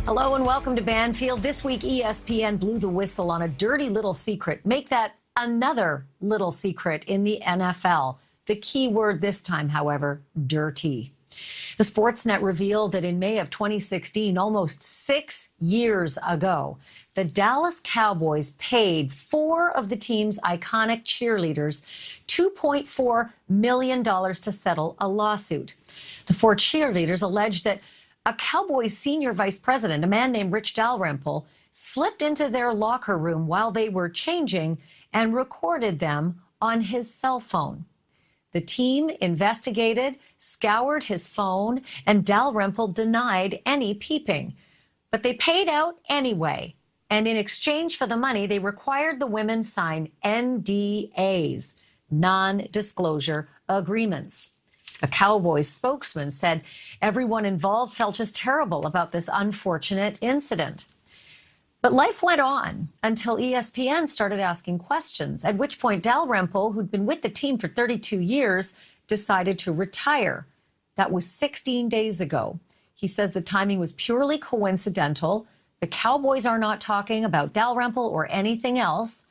Hello and welcome to Banfield. This week, ESPN blew the whistle on a dirty little secret. Make that another little secret in the NFL. The key word this time, however, dirty. The Sportsnet revealed that in May of 2016, almost 6 years ago, the Dallas Cowboys paid 4 of the team's iconic cheerleaders $2.4 million to settle a lawsuit. The 4 cheerleaders alleged that a Cowboys senior vice president, a man named Rich Dalrymple, slipped into their locker room while they were changing and recorded them on his cell phone. The team investigated, scoured his phone, and Dalrymple denied any peeping. But they paid out anyway. And in exchange for the money, they required the women sign NDAs, non-disclosure agreements. A Cowboys spokesman said everyone involved felt just terrible about this unfortunate incident. But life went on until ESPN started asking questions, at which point Dalrymple, who'd been with the team for 32 years, decided to retire. That was 16 days ago. He says the timing was purely coincidental. The Cowboys are not talking about Dalrymple or anything else.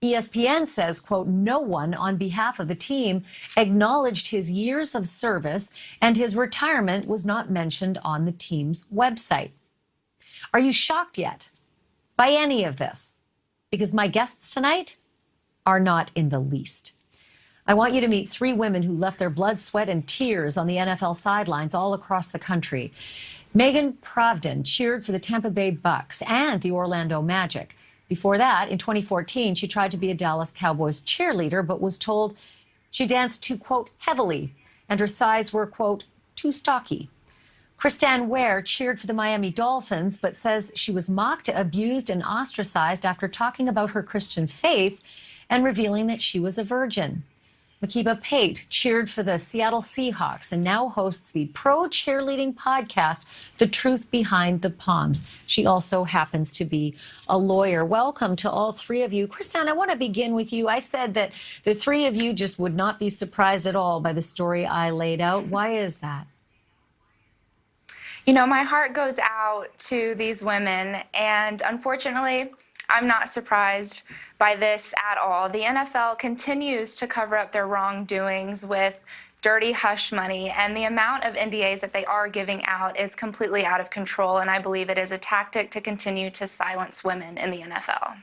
ESPN says, quote, no one on behalf of the team acknowledged his years of service, and his retirement was not mentioned on the team's website. Are you shocked yet by any of this? Because my guests tonight are not in the least. I want you to meet 3 women who left their blood, sweat, and tears on the NFL sidelines all across the country. Megan Pravdin cheered for the Tampa Bay Bucks and the Orlando Magic. Before that, in 2014, she tried to be a Dallas Cowboys cheerleader, but was told she danced too, quote, heavily, and her thighs were, quote, too stocky. Kristan Ware cheered for the Miami Dolphins, but says she was mocked, abused, and ostracized after talking about her Christian faith and revealing that she was a virgin. Makiba Pate cheered for the Seattle Seahawks and now hosts the pro cheerleading podcast, The Truth Behind the Poms. She also happens to be a lawyer. Welcome to all 3 of you. Kristan, I want to begin with you. I said that the 3 of you just would not be surprised at all by the story I laid out. Why is that? You know, my heart goes out to these women, and unfortunately, I'm not surprised by this at all. The NFL continues to cover up their wrongdoings with dirty hush money, and the amount of NDAs that they are giving out is completely out of control, and I believe it is a tactic to continue to silence women in the NFL.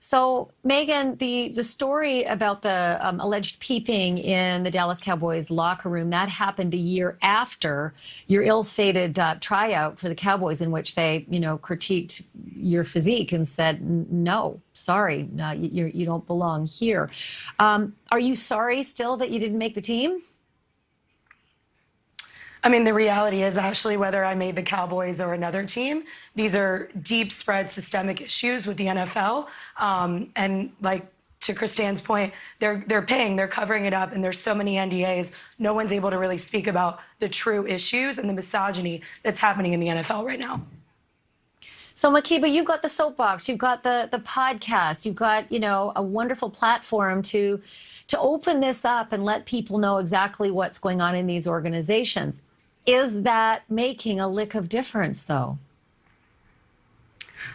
So, Megan, the story about the alleged peeping in the Dallas Cowboys locker room, that happened a year after your ill-fated tryout for the Cowboys, in which they, critiqued your physique and said, no, sorry, you don't belong here. Are you sorry still that you didn't make the team? I mean, the reality is, Ashleigh, whether I made the Cowboys or another team, these are deep spread systemic issues with the NFL. And like to Kristan's point, they're paying, they're covering it up, and there's so many NDAs. No one's able to really speak about the true issues and the misogyny that's happening in the NFL right now. So, Makiba, you've got the soapbox, you've got the podcast, you've got, a wonderful platform to open this up and let people know exactly what's going on in these organizations. Is that making a lick of difference, though?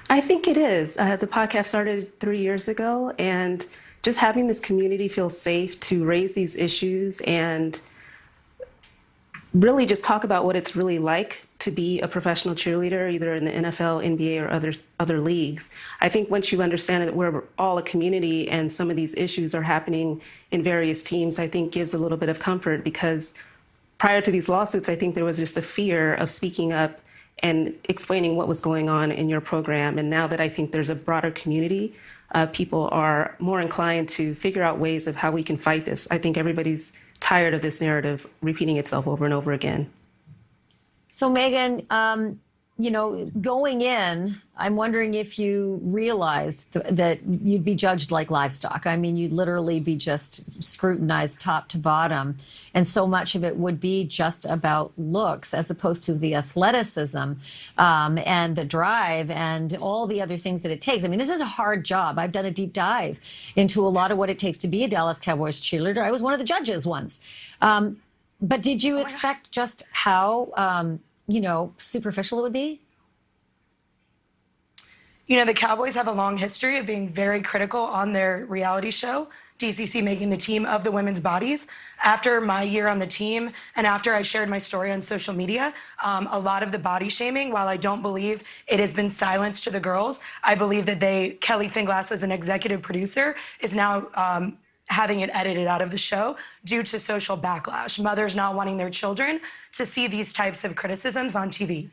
I think it is. The podcast started 3 years ago, and just having this community feel safe to raise these issues and really just talk about what it's really like to be a professional cheerleader, either in the NFL, NBA, or other leagues. I think once you understand that we're all a community and some of these issues are happening in various teams, I think gives a little bit of comfort, because prior to these lawsuits, I think there was just a fear of speaking up and explaining what was going on in your program. And now that I think there's a broader community, people are more inclined to figure out ways of how we can fight this. I think everybody's tired of this narrative repeating itself over and over again. So, Megan, going in, I'm wondering if you realized that you'd be judged like livestock. I mean, you'd literally be just scrutinized top to bottom. And so much of it would be just about looks, as opposed to the athleticism and the drive and all the other things that it takes. I mean, this is a hard job. I've done a deep dive into a lot of what it takes to be a Dallas Cowboys cheerleader. I was one of the judges once. But did you expect just how, superficial it would be? You know, the Cowboys have a long history of being very critical on their reality show, DCC making the team of the women's bodies. After my year on the team and after I shared my story on social media, a lot of the body shaming, while I don't believe it has been silenced to the girls, I believe that Kelly Finglass, as an executive producer, is now having it edited out of the show due to social backlash. Mothers not wanting their children to see these types of criticisms on TV.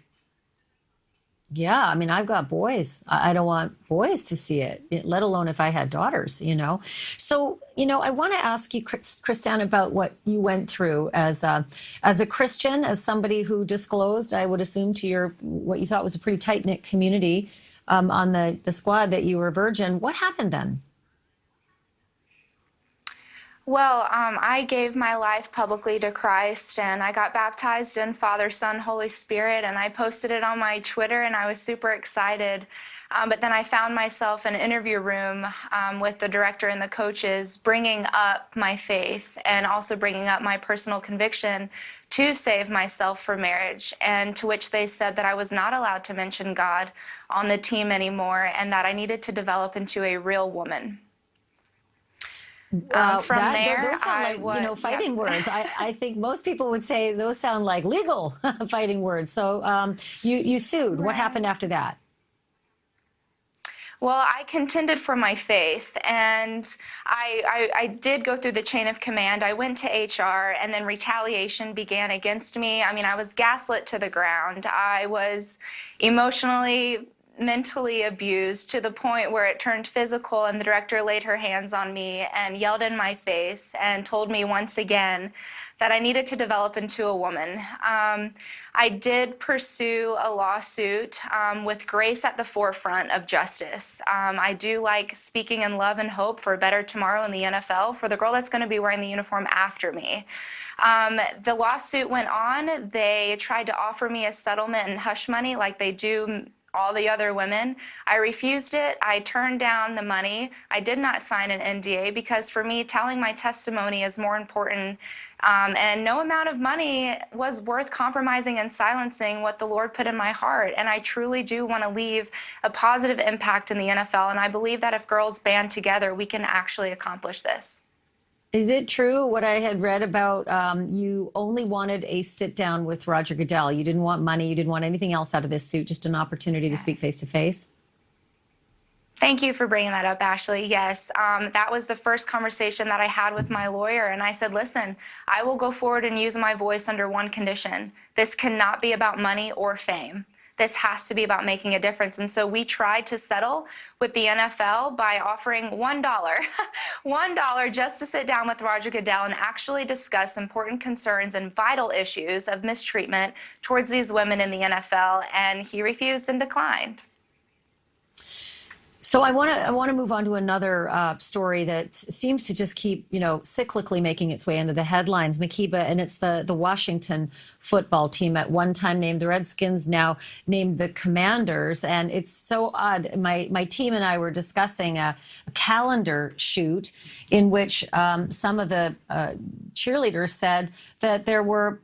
Yeah, I mean, I've got boys. I don't want boys to see it, let alone if I had daughters, you know. So, you know, I want to ask you, Christiane, about what you went through as a Christian, as somebody who disclosed, I would assume, to your what you thought was a pretty tight-knit community on the squad that you were a virgin. What happened then? Well, I gave my life publicly to Christ, and I got baptized in Father, Son, Holy Spirit, and I posted it on my Twitter, and I was super excited. But then I found myself in an interview room with the director and the coaches, bringing up my faith and also bringing up my personal conviction to save myself for marriage, and to which they said that I was not allowed to mention God on the team anymore, and that I needed to develop into a real woman. Those sound like fighting words. I think most people would say those sound like legal fighting words. So you sued. Right. What happened after that? Well, I contended for my faith, and I did go through the chain of command. I went to HR, and then retaliation began against me. I mean, I was gaslit to the ground. I was emotionally, mentally abused to the point where it turned physical, and the director laid her hands on me and yelled in my face and told me once again that I needed to develop into a woman. I did pursue a lawsuit with grace at the forefront of justice. I do like speaking in love and hope for a better tomorrow in the NFL for the girl that's going to be wearing the uniform after me. The lawsuit went on. They tried to offer me a settlement and hush money like they do all the other women. I refused it. I turned down the money. I did not sign an NDA because for me, telling my testimony is more important. And no amount of money was worth compromising and silencing what the Lord put in my heart. And I truly do want to leave a positive impact in the NFL. And I believe that if girls band together, we can actually accomplish this. Is it true what I had read about you only wanted a sit down with Roger Goodell? You didn't want money. You didn't want anything else out of this suit, just an opportunity to speak face to face? Thank you for bringing that up, Ashleigh. Yes, that was the first conversation that I had with my lawyer. And I said, listen, I will go forward and use my voice under one condition. This cannot be about money or fame. This has to be about making a difference. And so we tried to settle with the NFL by offering $1, $1 just to sit down with Roger Goodell and actually discuss important concerns and vital issues of mistreatment towards these women in the NFL. And he refused and declined. So I want to move on to another story that seems to just keep, cyclically making its way into the headlines, Makiba, and it's the Washington football team, at one time named the Redskins, now named the Commanders. And it's so odd. My team and I were discussing a calendar shoot in which some of the cheerleaders said that there were,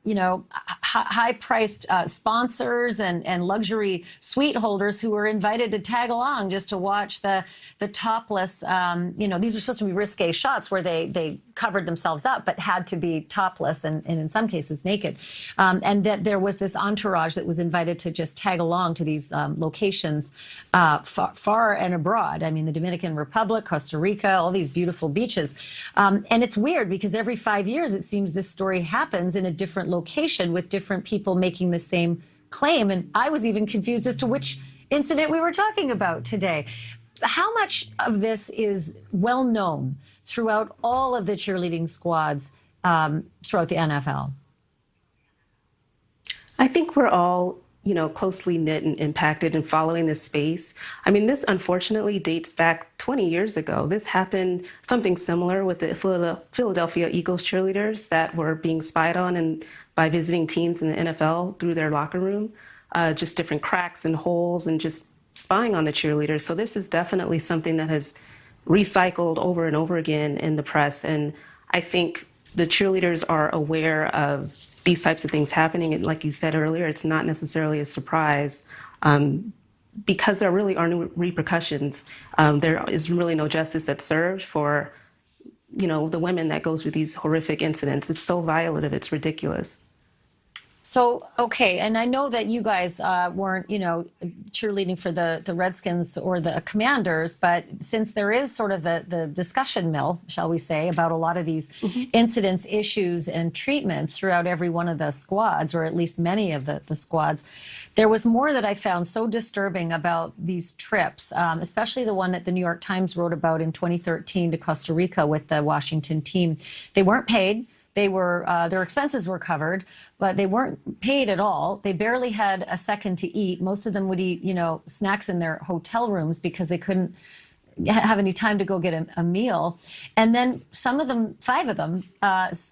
high-priced sponsors and luxury suite holders who were invited to tag along just to watch the topless, these were supposed to be risque shots where they covered themselves up but had to be topless and in some cases naked. And that there was this entourage that was invited to just tag along to these locations far and abroad. I mean, the Dominican Republic, Costa Rica, all these beautiful beaches. And it's weird because every 5 years, it seems this story happens in a different location with different people making the same claim. And I was even confused as to which incident we were talking about today. How much of this is well known throughout all of the cheerleading squads throughout the NFL? I think we're all, closely knit and impacted in following this space. I mean, this unfortunately dates back 20 years ago. This happened, something similar with the Philadelphia Eagles cheerleaders that were being spied on and by visiting teams in the NFL through their locker room, just different cracks and holes and just spying on the cheerleaders. So this is definitely something that has recycled over and over again in the press. And I think the cheerleaders are aware of these types of things happening. And like you said earlier, it's not necessarily a surprise. because there really are no repercussions, there is really no justice that's served for, the women that go through these horrific incidents. It's so violative, it's ridiculous. So, okay, and I know that you guys weren't, cheerleading for the Redskins or the Commanders, but since there is sort of the discussion mill, shall we say, about a lot of these incidents, issues, and treatments throughout every one of the squads, or at least many of the squads, there was more that I found so disturbing about these trips, especially the one that the New York Times wrote about in 2013 to Costa Rica with the Washington team. They weren't paid. They were their expenses were covered, but they weren't paid at all. They barely had a second to eat. Most of them would eat, snacks in their hotel rooms because they couldn't have any time to go get a meal. And then some of them, 5 of them,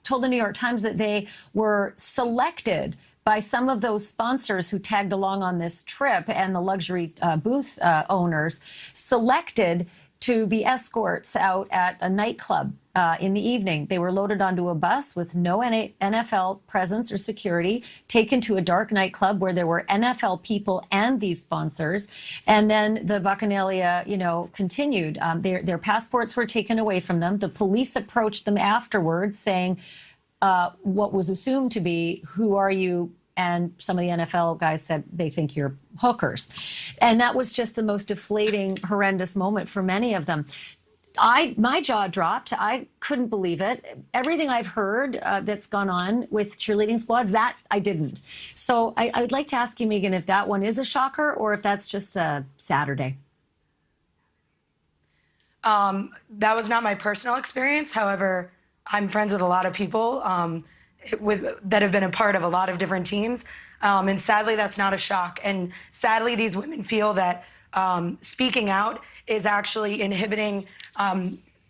told the New York Times that they were selected by some of those sponsors who tagged along on this trip and the luxury booth owners, selected to be escorts out at a nightclub in the evening. They were loaded onto a bus with no NFL presence or security, taken to a dark nightclub where there were NFL people and these sponsors. And then the bacchanalia, continued. Their passports were taken away from them. The police approached them afterwards saying, what was assumed to be, who are you? And some of the NFL guys said they think you're hookers. And that was just the most deflating, horrendous moment for many of them. My jaw dropped. I couldn't believe it. Everything I've heard that's gone on with cheerleading squads, that I didn't. So I would like to ask you, Megan, if that one is a shocker or if that's just a Saturday. That was not my personal experience. However, I'm friends with a lot of people that have been a part of a lot of different teams. And sadly, that's not a shock. And sadly, these women feel that speaking out is actually inhibiting,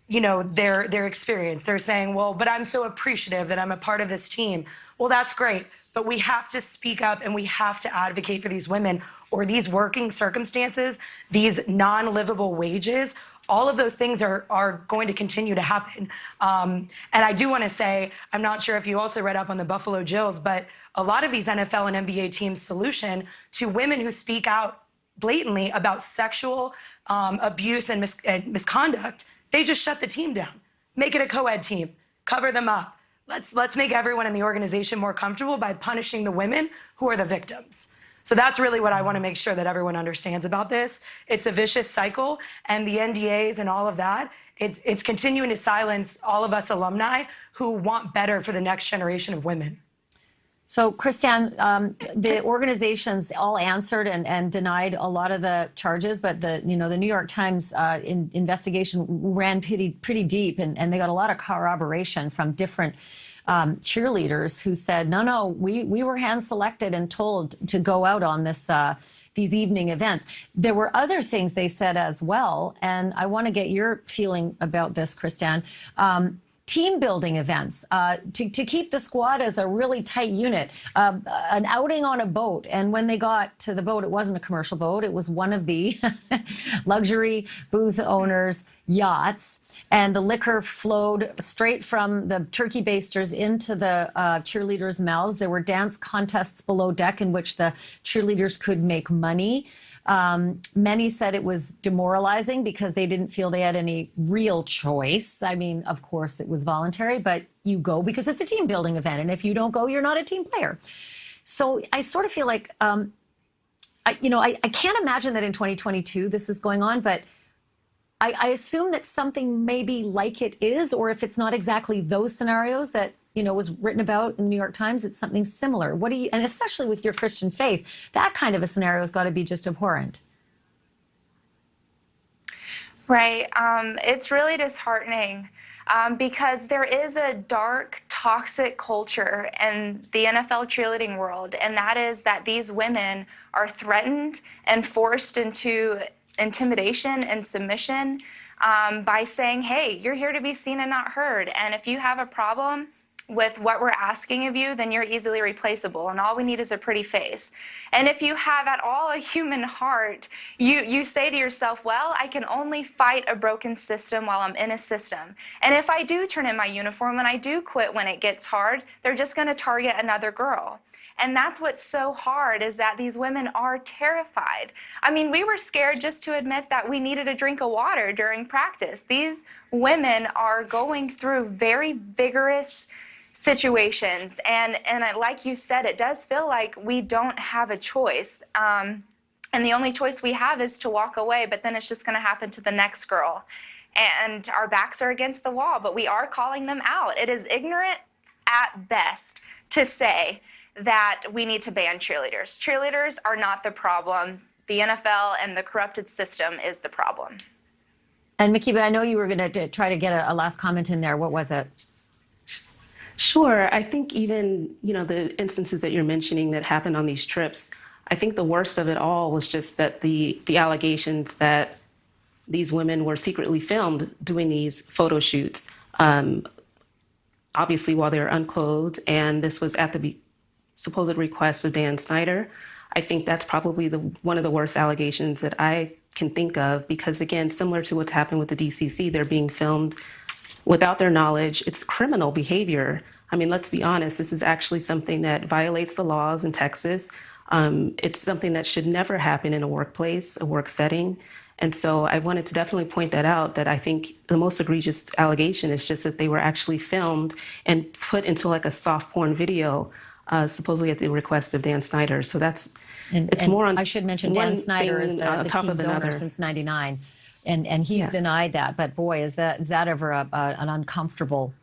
their experience. They're saying, well, but I'm so appreciative that I'm a part of this team. Well, that's great. But we have to speak up and we have to advocate for these women, or these working circumstances, these non-livable wages. All of those things are going to continue to happen. And I do want to say, I'm not sure if you also read up on the Buffalo Jills, but a lot of these NFL and NBA teams' solution to women who speak out blatantly about sexual abuse and misconduct, they just shut the team down. Make it a co-ed team. Cover them up. Let's make everyone in the organization more comfortable by punishing the women who are the victims. So that's really what I want to make sure that everyone understands about this. It's a vicious cycle, and the NDAs and all of that, it's continuing to silence all of us alumni who want better for the next generation of women. So, Christiane, the organizations all answered and denied a lot of the charges, but the New York Times investigation ran pretty deep, and they got a lot of corroboration from different cheerleaders who said, no, we were hand-selected and told to go out on these evening events. There were other things they said as well, and I want to get your feeling about this, Christiane. Team building events to keep the squad as a really tight unit, an outing on a boat. And when they got to the boat, it wasn't a commercial boat. It was one of the luxury booth owners' yachts. And the liquor flowed straight from the turkey basters into the cheerleaders' mouths. There were dance contests below deck in which the cheerleaders could make money. Many said it was demoralizing because they didn't feel they had any real choice. I mean, of course, it was voluntary, but you go because it's a team building event. And if you don't go, you're not a team player. So I sort of feel like, I can't imagine that in 2022 this is going on, but I assume that something maybe like it is, or if it's not exactly those scenarios that was written about in the New York Times, it's something similar. What do you, and especially with your Christian faith, that kind of a scenario has got to be just abhorrent. Right. It's really disheartening because there is a dark, toxic culture in the NFL cheerleading world, and that is that these women are threatened and forced into intimidation and submission by saying, hey, you're here to be seen and not heard. And if you have a problem with what we're asking of you, then you're easily replaceable, and all we need is a pretty face. And if you have at all a human heart, you say to yourself, well, I can only fight a broken system while I'm in a system. And if I do turn in my uniform and I do quit when it gets hard, they're just going to target another girl. And that's what's so hard, is that these women are terrified. I mean, we were scared just to admit that we needed a drink of water during practice. These women are going through very vigorous situations. And like you said, it does feel like we don't have a choice. And the only choice we have is to walk away, but then it's just going to happen to the next girl. And our backs are against the wall, but we are calling them out. It is ignorant at best to say that we need to ban cheerleaders. Cheerleaders are not the problem. The NFL and the corrupted system is the problem. And Makiba, I know you were going to try to get a last comment in there. What was it? Sure. I think even, the instances that you're mentioning that happened on these trips, I think the worst of it all was just that the allegations that these women were secretly filmed doing these photo shoots, obviously while they were unclothed, and this was at the supposed request of Dan Snyder. I think that's probably one of the worst allegations that I can think of, because again, similar to what's happened with the DCC, they're being filmed without their knowledge. It's criminal behavior. I mean, let's be honest, this is actually something that violates the laws in Texas. It's something that should never happen in a workplace, a work setting. And so I wanted to definitely point that out, that I think the most egregious allegation is just that they were actually filmed and put into like a soft porn video, supposedly at the request of Dan Snyder. So it's more on. I should mention Dan Snyder is the team's owner since '99, and he's denied that. But boy, is that ever an uncomfortable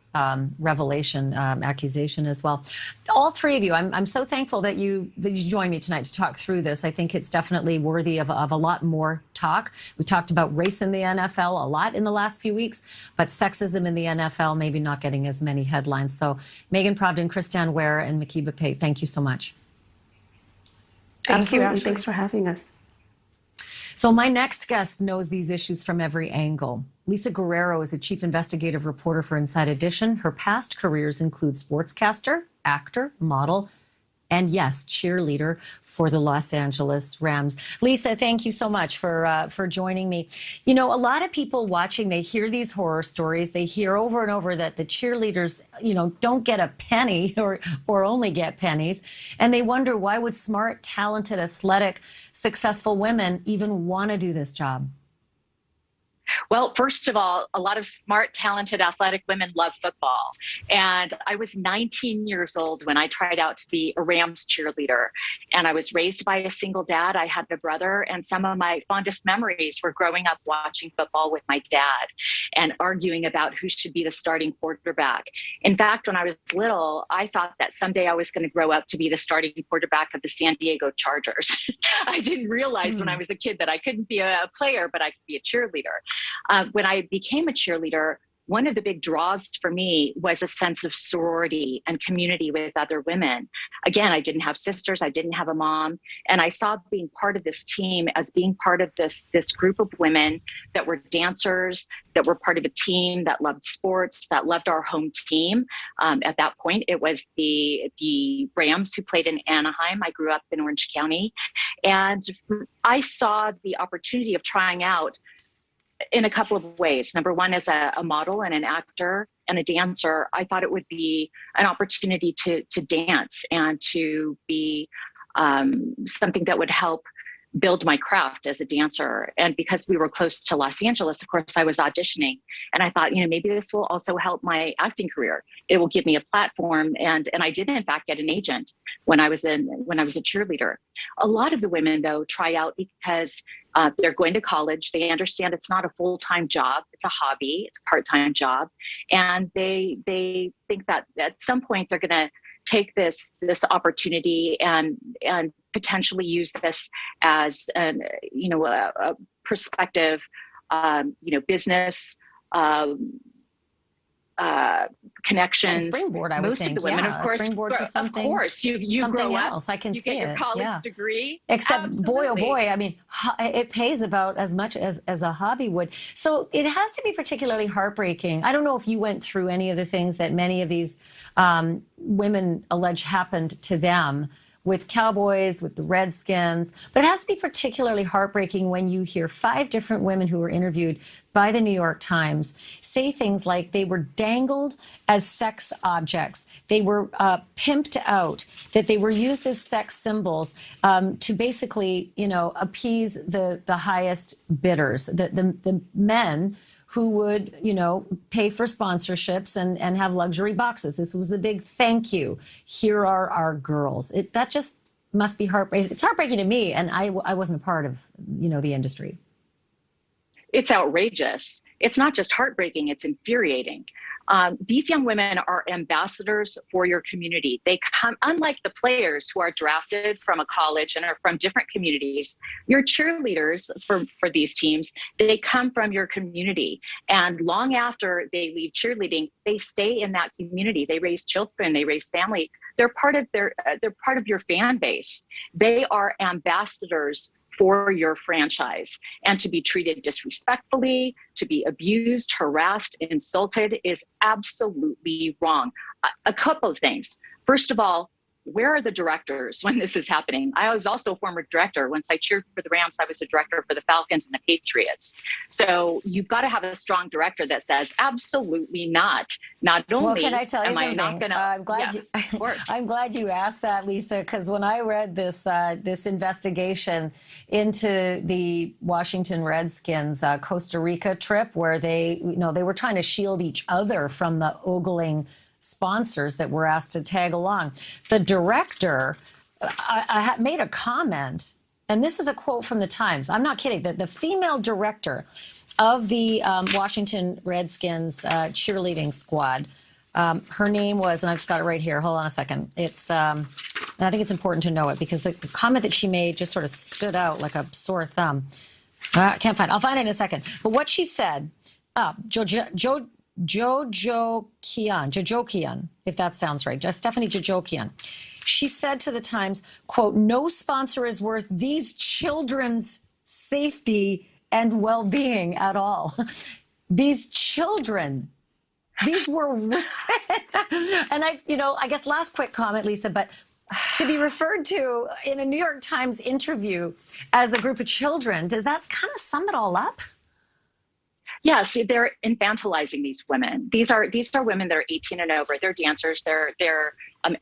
revelation, accusation as well. All three of you, I'm so thankful that you joined me tonight to talk through this. I think it's definitely worthy of a lot more talk. We talked about race in the NFL a lot in the last few weeks, but sexism in the NFL maybe not getting as many headlines. So Megan Probden, Christiane Ware, and Makiba Pate, thank you so much. Absolutely. Thanks for having us. So my next guest knows these issues from every angle. Lisa Guerrero is a chief investigative reporter for Inside Edition. Her past careers include sportscaster, actor, model, and yes, cheerleader for the Los Angeles Rams. Lisa, thank you so much for joining me. A lot of people watching, they hear these horror stories. They hear over and over that the cheerleaders, don't get a penny or only get pennies. And they wonder, why would smart, talented, athletic, successful women even want to do this job? Well, first of all, a lot of smart, talented, athletic women love football. And I was 19 years old when I tried out to be a Rams cheerleader. And I was raised by a single dad. I had a brother. And some of my fondest memories were growing up watching football with my dad and arguing about who should be the starting quarterback. In fact, when I was little, I thought that someday I was going to grow up to be the starting quarterback of the San Diego Chargers. I didn't realize when I was a kid that I couldn't be a player, but I could be a cheerleader. When I became a cheerleader, one of the big draws for me was a sense of sorority and community with other women. Again, I didn't have sisters, I didn't have a mom, and I saw being part of this team as being part of this group of women that were dancers, that were part of a team that loved sports, that loved our home team. At that point, it was the Rams, who played in Anaheim. I grew up in Orange County, and I saw the opportunity of trying out in a couple of ways. Number one, as a model and an actor and a dancer, I thought it would be an opportunity to dance and to be something that would help build my craft as a dancer. And because we were close to Los Angeles, of course, I was auditioning. And I thought, maybe this will also help my acting career. It will give me a platform. And I did, in fact, get an agent when I was a cheerleader. A lot of the women, though, try out because they're going to college. They understand it's not a full-time job. It's a hobby. It's a part-time job. And they think that at some point they're going to take this opportunity and potentially use this as a prospective business connections. A springboard, I would Most think. of the women, yeah, of course, springboard to something. Of course, you something grow else. up, I can you see get your it. college yeah. degree. Except, boy, oh Absolutely. boy, I mean, it pays about as much as a hobby would. So it has to be particularly heartbreaking. I don't know if you went through any of the things that many of these women allege happened to them with Cowboys, with the Redskins. But it has to be particularly heartbreaking when you hear 5 different women who were interviewed by the New York Times say things like they were dangled as sex objects, they were pimped out, that they were used as sex symbols to basically, appease the highest bidders, the men who would, pay for sponsorships and have luxury boxes. This was a big thank you. Here are our girls. That just must be heartbreaking. It's heartbreaking to me, and I wasn't a part of, the industry. It's outrageous. It's not just heartbreaking, it's infuriating. These young women are ambassadors for your community. They come, unlike the players who are drafted from a college and are from different communities, your cheerleaders for these teams, they come from your community. And long after they leave cheerleading, they stay in that community. They raise children, they raise family. They're part of your fan base. They are ambassadors for your franchise, and to be treated disrespectfully, to be abused, harassed, insulted is absolutely wrong. A couple of things. First of all, where are the directors when this is happening? I was also a former director. Once I cheered for the Rams, I was a director for the Falcons and the Patriots. So you've got to have a strong director that says, absolutely not. Not only well, can I tell you am something? I not gonna, I'm glad you asked that, Lisa, because when I read this this investigation into the Washington Redskins Costa Rica trip, where they were trying to shield each other from the ogling sponsors that were asked to tag along. The director I made a comment, and this is a quote from the Times. I'm not kidding. The female director of the Washington Redskins cheerleading squad, her name was, and I've just got it right here. Hold on a second. It's, and I think it's important to know it because the comment that she made just sort of stood out like a sore thumb. I can't find it. I'll find it in a second. But what she said, Jojokian, if that sounds right, Stephanie Jojokian. She said to the Times, quote, "No sponsor is worth these children's safety and well-being at all." These children, these were women. And I guess last quick comment, Lisa, but to be referred to in a New York Times interview as a group of children, does that kind of sum it all up? Yes, they're infantilizing these women. These are women that are 18 and over. They're dancers. They're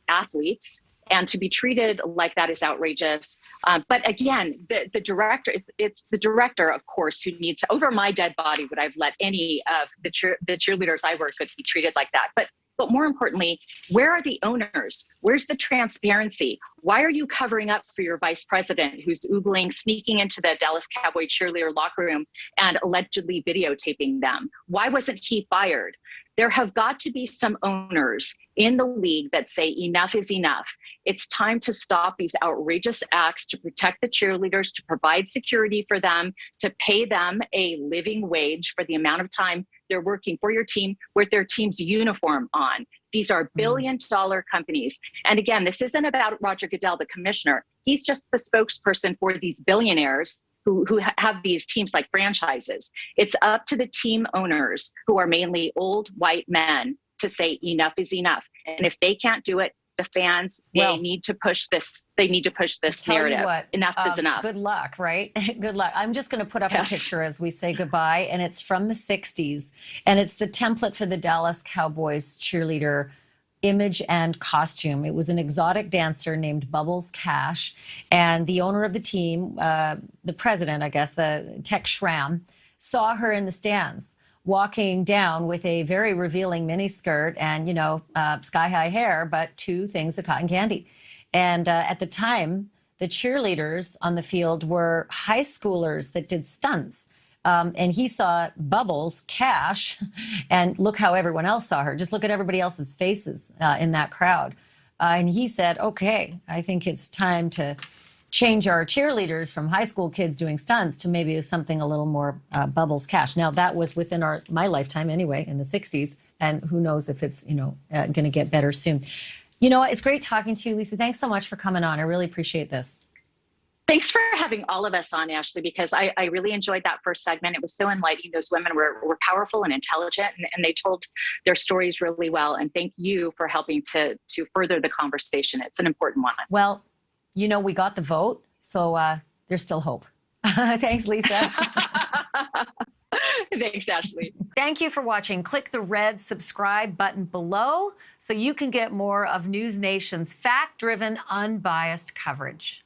athletes, and to be treated like that is outrageous. But again, the director, it's the director, of course, who needs to, over my dead body would I've let any of the cheerleaders I work with be treated like that. But more importantly, where are the owners? Where's the transparency? Why are you covering up for your vice president who's sneaking into the Dallas Cowboy cheerleader locker room and allegedly videotaping them? Why wasn't he fired? There have got to be some owners in the league that say enough is enough. It's time to stop these outrageous acts, to protect the cheerleaders, to provide security for them, to pay them a living wage for the amount of time they're working for your team with their team's uniform on. These are billion-dollar companies. And again, this isn't about Roger Goodell, the commissioner. He's just the spokesperson for these billionaires who have these teams like franchises. It's up to the team owners, who are mainly old white men, to say enough is enough. And if they can't do it, the fans, they need to push this. They need to push this narrative. Enough is enough. Good luck, right? Good luck. I'm just going to put up a picture as we say goodbye, and it's from the 60s, and it's the template for the Dallas Cowboys cheerleader image and costume. It was an exotic dancer named Bubbles Cash, and the owner of the team, the president, I guess, the Tech Schramm, saw her in the stands walking down with a very revealing miniskirt and, sky-high hair, but 2 things of cotton candy. And at the time, the cheerleaders on the field were high schoolers that did stunts. And he saw Bubbles Cash, and look how everyone else saw her. Just look at everybody else's faces in that crowd. And he said, okay, I think it's time to change our cheerleaders from high school kids doing stunts to maybe something a little more Bubbles Cash. Now, that was within my lifetime anyway, in the 60s. And who knows if it's, going to get better soon. It's great talking to you, Lisa. Thanks so much for coming on. I really appreciate this. Thanks for having all of us on, Ashleigh, because I really enjoyed that first segment. It was so enlightening. Those women were powerful and intelligent, and they told their stories really well. And thank you for helping to further the conversation. It's an important one. Well, You know, we got the vote, so there's still hope. Thanks, Lisa. Thanks, Ashleigh. Thank you for watching. Click the red subscribe button below so you can get more of NewsNation's fact-driven, unbiased coverage.